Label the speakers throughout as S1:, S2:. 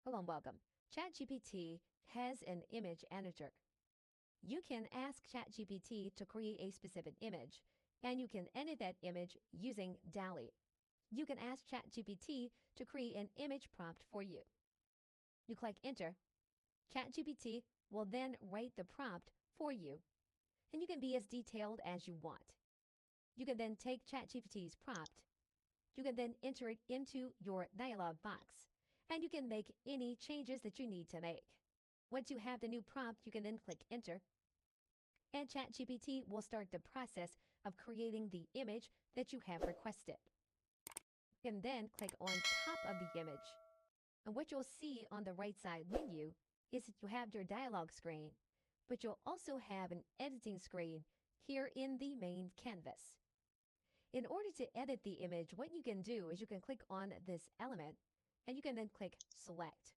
S1: Hello and welcome. ChatGPT has an image editor. You can ask ChatGPT to create a specific image, and you can edit that image using DALL. You can ask ChatGPT to create an image prompt for you. You click Enter. ChatGPT will then write the prompt for you, and you can be as detailed as you want. You can then take ChatGPT's prompt. You can then enter it into your dialog box, and you can make any changes that you need to make. Once you have the new prompt, you can then click Enter, and ChatGPT will start the process of creating the image that you have requested. You can then click on top of the image, and what you'll see on the right side menu is that you have your dialog screen, but you'll also have an editing screen here in the main canvas. In order to edit the image, what you can do is you can click on this element, and you can then click Select.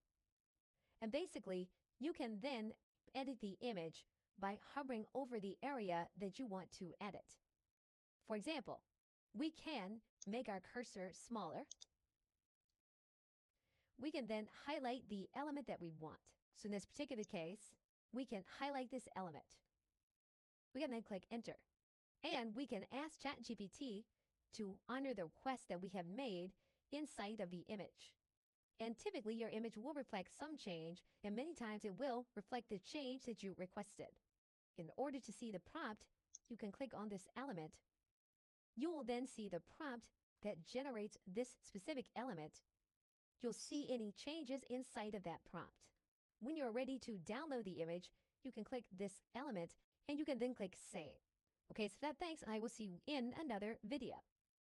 S1: And basically, you can then edit the image by hovering over the area that you want to edit. For example, we can make our cursor smaller. We can then highlight the element that we want. So in this particular case, we can highlight this element. We can then click Enter. And we can ask ChatGPT to honor the request that we have made inside of the image. And typically, your image will reflect some change, and many times it will reflect the change that you requested. In order to see the prompt, you can click on this element. You will then see the prompt that generates this specific element. You'll see any changes inside of that prompt. When you're ready to download the image, you can click this element, and you can then click Save. Okay, so thanks. I will see you in another video.